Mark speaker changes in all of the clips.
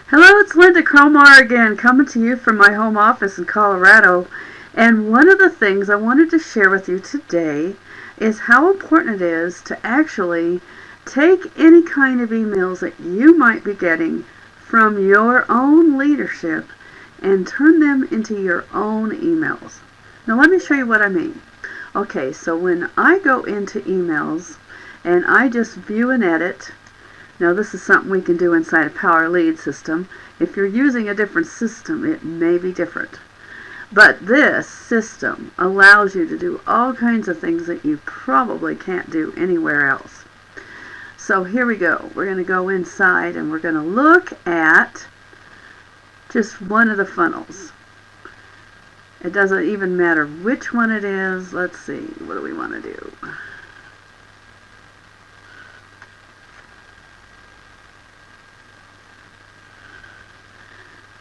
Speaker 1: Hello, it's Lynda Cromar again, coming to you from my home office in Colorado. And one of the things I wanted to share with you today is how important it is to actually take any kind of emails that you might be getting from your own leadership and turn them into your own emails. Now, let me show you what I mean. Okay, so when I go into emails and I just view and edit. Now, this is something we can do inside a Power Lead system. If you're using a different system, it may be different. But this system allows you to do all kinds of things that you probably can't do anywhere else. So here we go. We're going to go inside and we're going to look at just one of the funnels. It doesn't even matter which one it is. Let's see, what do we want to do?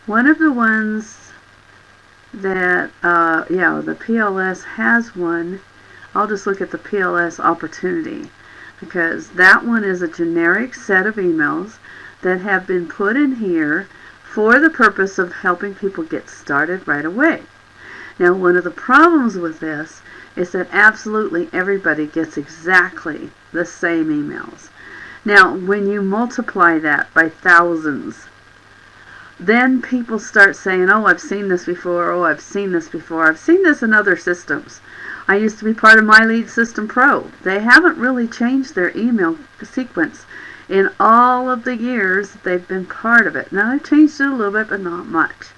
Speaker 1: One of the ones that, the PLS has one, I'll just look at the PLS opportunity, because that one is a generic set of emails that have been put in here for the purpose of helping people get started right away. Now, one of the problems with this is that absolutely everybody gets exactly the same emails. Now, when you multiply that by thousands, then people start saying, oh, I've seen this before, oh, I've seen this before, I've seen this in other systems. I used to be part of My Lead System Pro. They haven't really changed their email sequence in all of the years that they've been part of it. Now, they've changed it a little bit, but not much.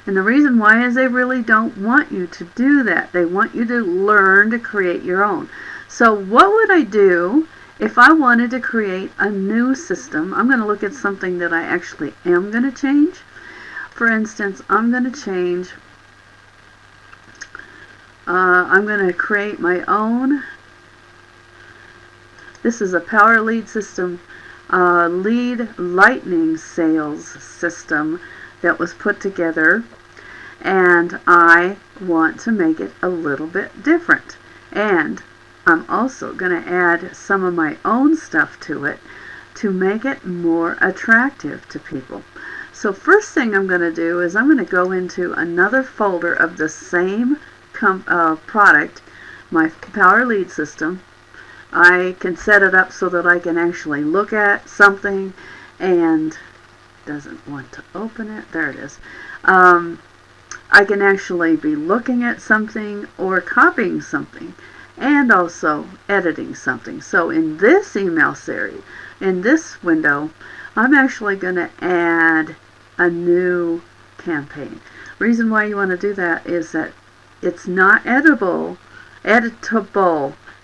Speaker 1: And the reason why is they really don't want you to do that. They want you to learn to create your own. So what would I do if I wanted to create a new system? I'm going to look at something that I actually am going to change. For instance, I'm going to change, I'm going to create my own. This is a Power Lead system, lead lightning sales system that was put together, and I want to make it a little bit different. And I'm also going to add some of my own stuff to it to make it more attractive to people. So first thing I'm going to do is I'm going to go into another folder of the same product, my Power Lead system. I can set it up so that I can actually look at something and doesn't want to open it. There it is. I can actually be looking at something or copying something and also editing something. So in this email series, in this window, I'm actually going to add a new campaign. Reason why you want to do that is that it's not editable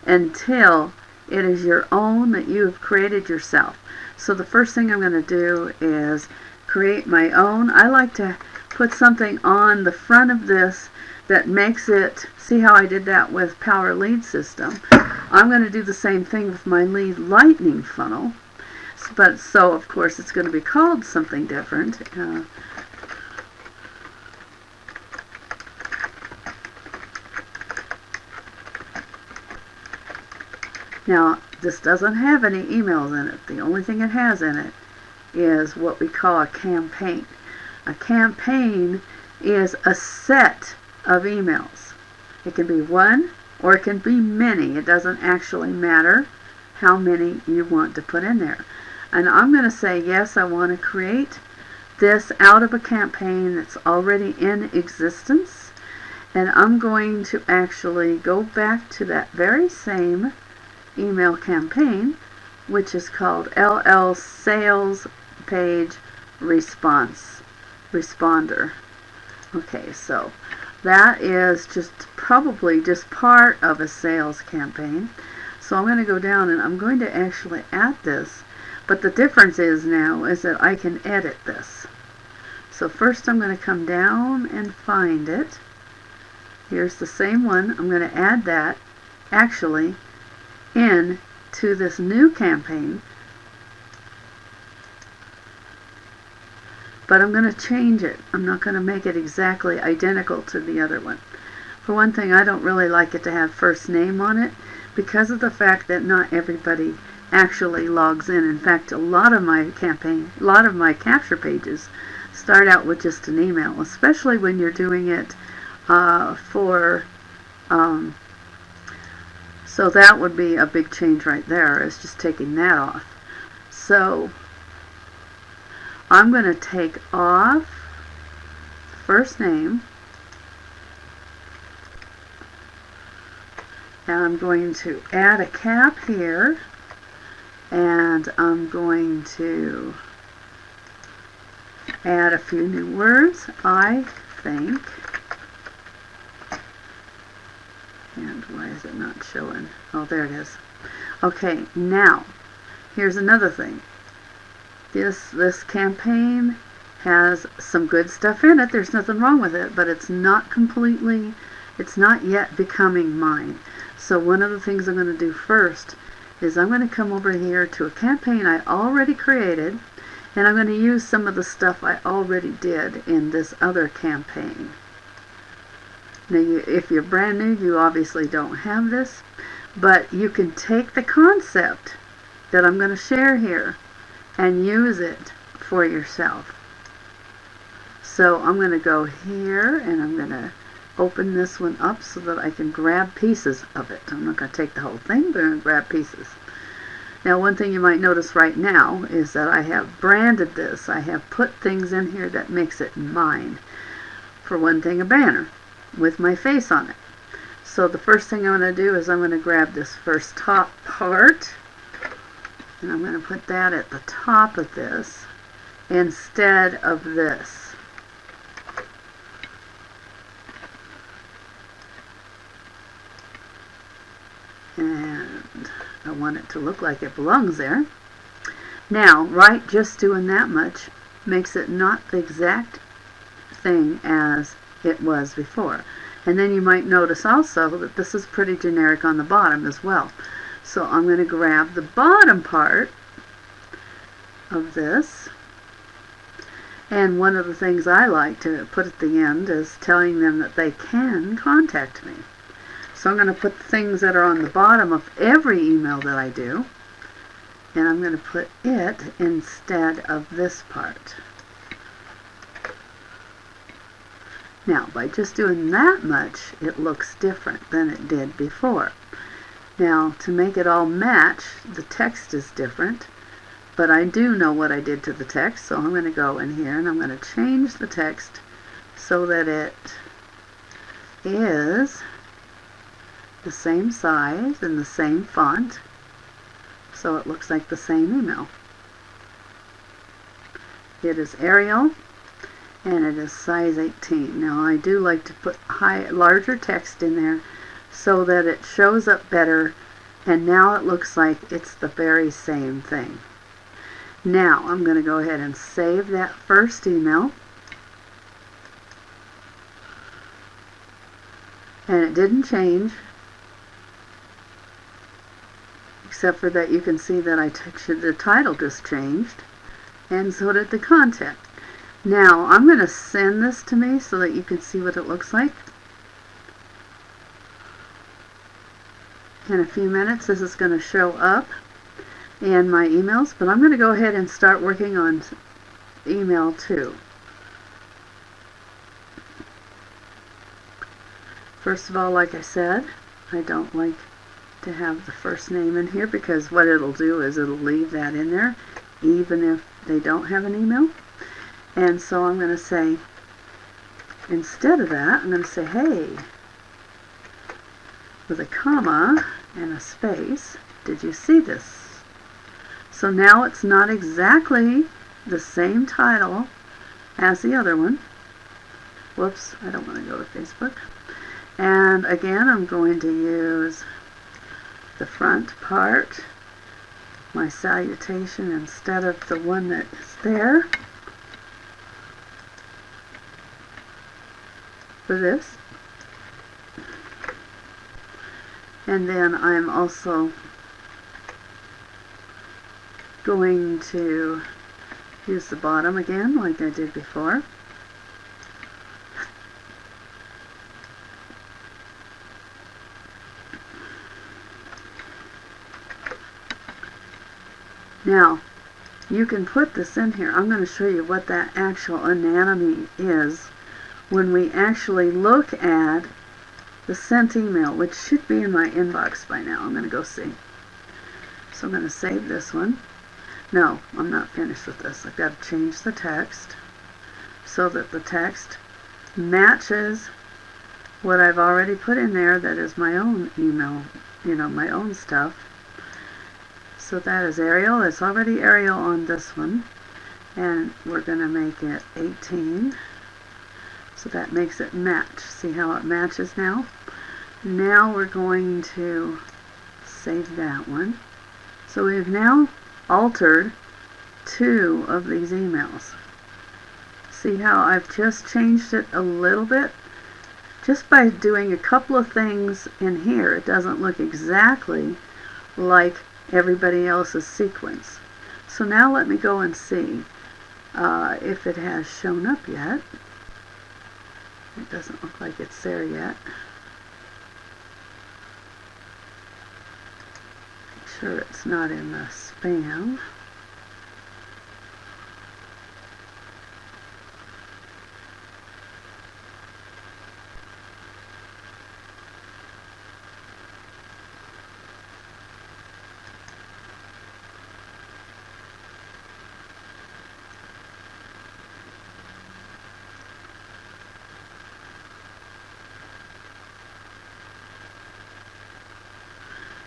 Speaker 1: until it is your own that you have created yourself. So the first thing I'm going to do is create my own. I like to put something on the front of this that makes it, see how I did that with Power Lead System. I'm going to do the same thing with my Lead Lightning funnel. But so, of course, it's going to be called something different. Now, this doesn't have any emails in it. The only thing it has in it is what we call a campaign. A campaign is a set of emails. It can be one or it can be many. It doesn't actually matter how many you want to put in there. And I'm going to say, yes, I want to create this out of a campaign that's already in existence. And I'm going to actually go back to that very same email campaign, which is called LL Sales Page Responder. Okay, so that is probably just part of a sales campaign. So I'm going to go down and I'm going to actually add this. But the difference is now is that I can edit this. So first I'm going to come down and find it. Here's the same one. I'm going to add that actually in to this new campaign. But I'm going to change it. I'm not going to make it exactly identical to the other one. For one thing, I don't really like it to have first name on it because of the fact that not everybody actually logs in. In fact, a lot of my capture pages start out with just an email, especially when you're doing it for so that would be a big change right there, is just taking that off. So I'm going to take off first name, and I'm going to add a cap here, and I'm going to add a few new words, I think. And why is it not showing? Oh, there it is. Okay, now here's another thing. This campaign has some good stuff in it. There's nothing wrong with it, but it's not yet becoming mine. So one of the things I'm going to do first is I'm going to come over here to a campaign I already created, and I'm going to use some of the stuff I already did in this other campaign. Now, if you're brand new, you obviously don't have this, but you can take the concept that I'm going to share here and use it for yourself. So I'm going to go here, and I'm going to open this one up so that I can grab pieces of it. I'm not going to take the whole thing, but I'm going to grab pieces. Now, one thing you might notice right now is that I have branded this. I have put things in here that makes it mine. For one thing, a banner with my face on it. So the first thing I'm going to do is I'm going to grab this first top part, and I'm going to put that at the top of this instead of this. And I want it to look like it belongs there. Now, just doing that much makes it not the exact thing as it was before. And then you might notice also that this is pretty generic on the bottom as well. So I'm going to grab the bottom part of this, and one of the things I like to put at the end is telling them that they can contact me. So I'm going to put the things that are on the bottom of every email that I do, and I'm going to put it instead of this part. Now, by just doing that much, it looks different than it did before. Now, to make it all match, the text is different, but I do know what I did to the text, so I'm going to go in here and I'm going to change the text so that it is the same size and the same font, so it looks like the same email. It is Arial, and it is size 18. Now, I do like to put larger text in there so that it shows up better, and now it looks like it's the very same thing. Now, I'm going to go ahead and save that first email. And it didn't change, except for that you can see that the title just changed, and so did the content. Now, I'm going to send this to me so that you can see what it looks like. In a few minutes, this is going to show up in my emails, but I'm going to go ahead and start working on email 2. First of all, like I said, I don't like to have the first name in here, because what it'll do is it'll leave that in there even if they don't have an email. And so I'm going to say, instead of that, I'm going to say, hey, with a comma and a space, did you see this? So now it's not exactly the same title as the other one. Whoops, I don't want to go to Facebook. And again, I'm going to use the front part, my salutation, instead of the one that is there for this. And then I'm also going to use the bottom again like I did before. Now, you can put this in here. I'm going to show you what that actual anatomy is when we actually look at the sent email, which should be in my inbox by now. I'm going to go see. So I'm going to save this one. No, I'm not finished with this. I've got to change the text so that the text matches what I've already put in there. That is my own email, my own stuff. So that is Arial. It's already Arial on this one. And we're going to make it 18. So that makes it match. See how it matches now? Now we're going to save that one. So we've now altered 2 of these emails. See how I've just changed it a little bit? Just by doing a couple of things in here, it doesn't look exactly like everybody else's sequence. So now let me go and see if it has shown up yet. It doesn't look like it's there yet. Make sure it's not in the spam.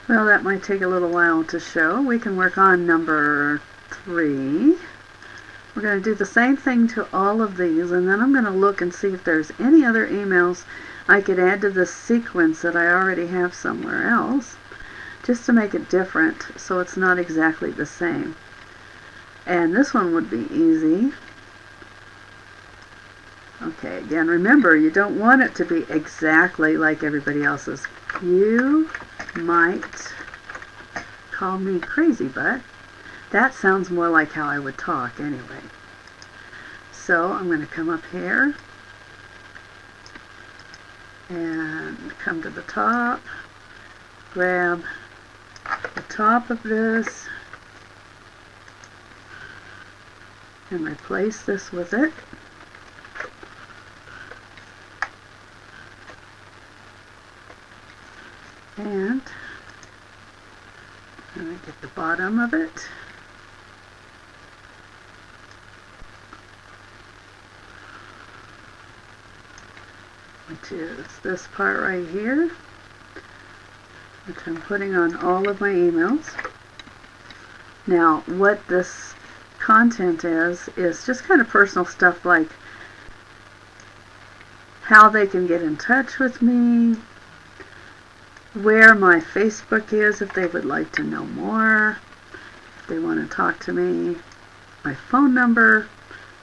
Speaker 1: Well, that might take a little while to show. We can work on number 3. We're going to do the same thing to all of these, and then I'm going to look and see if there's any other emails I could add to this sequence that I already have somewhere else, just to make it different so it's not exactly the same. And this one would be easy. Okay, again, remember, you don't want it to be exactly like everybody else's. You might call me crazy, but that sounds more like how I would talk anyway. So I'm going to come up here and come to the top, grab the top of this, and replace this with it. And I'm going to get the bottom of it. Which is this part right here, which I'm putting on all of my emails. Now, what this content is just kind of personal stuff like how they can get in touch with me, where my Facebook is if they would like to know more, if they want to talk to me, my phone number,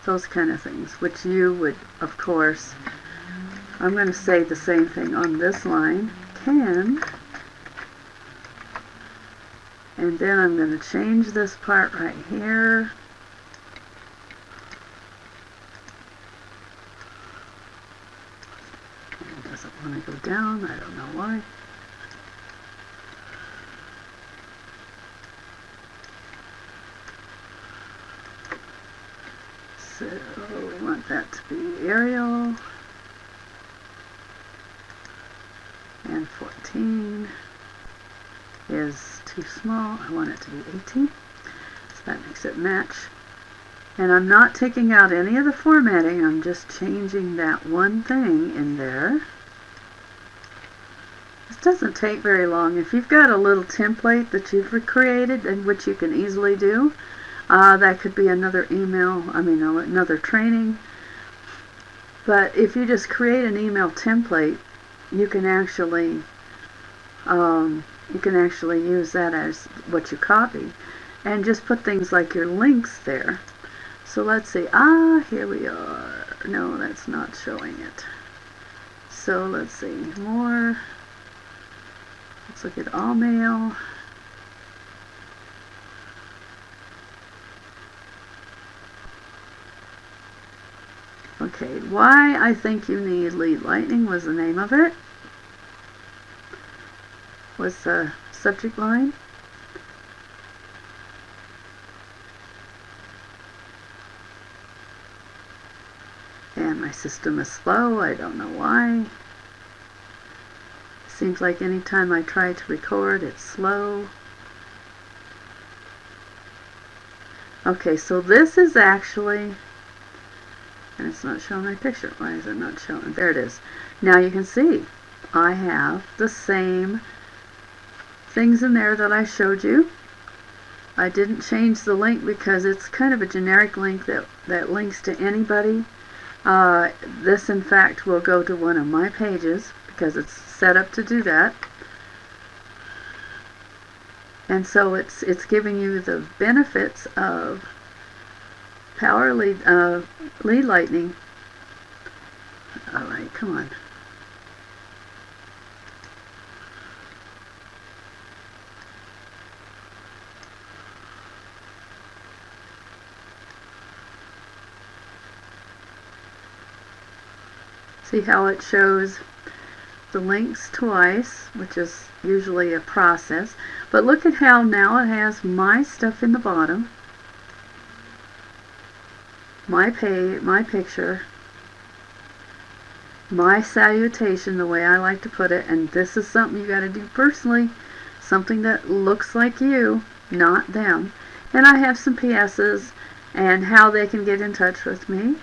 Speaker 1: those kind of things, which you would, of course, I'm going to say the same thing on this line, can, and then I'm going to change this part right here. It doesn't want to go down, I don't know why. So we want that to be Arial, and 14 is too small. I want it to be 18, so that makes it match. And I'm not taking out any of the formatting, I'm just changing that one thing in there. This doesn't take very long. If you've got a little template that you've recreated and which you can easily do, that could be another email, another training. But if you just create an email template, you can actually use that as what you copy and just put things like your links there. So let's see, here we are. No, that's not showing it. So let's see, more. Let's look at all mail. Okay, why I think you need lead lightning was the name of it. Was the subject line. And my system is slow. I don't know why. Seems like anytime I try to record, it's slow. Okay, so this is actually, and it's not showing my picture. Why is it not showing? There it is. Now you can see I have the same things in there that I showed you. I didn't change the link because it's kind of a generic link that links to anybody. This in fact will go to one of my pages because it's set up to do that. And so it's giving you the benefits of Power Lead Lightning. Alright, come on. See how it shows the links twice, which is usually a process. But look at how now it has my stuff in the bottom, my picture, my salutation, the way I like to put it, and this is something you got to do personally, something that looks like you, not them. And I have some PSs and how they can get in touch with me.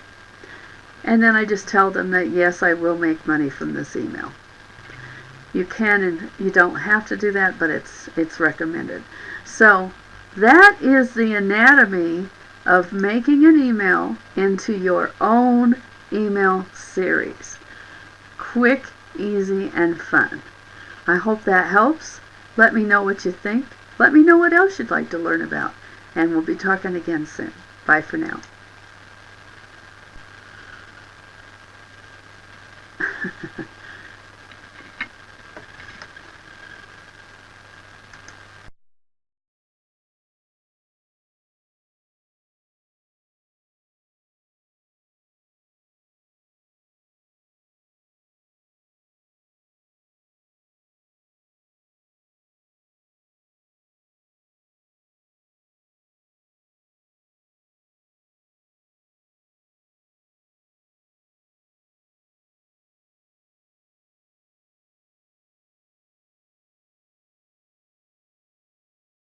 Speaker 1: And then I just tell them that yes, I will make money from this email. You can and you don't have to do that, but it's recommended. So that is the anatomy of making an email into your own email series. Quick, easy, and fun. I hope that helps. Let me know what you think. Let me know what else you'd like to learn about. And we'll be talking again soon. Bye for now.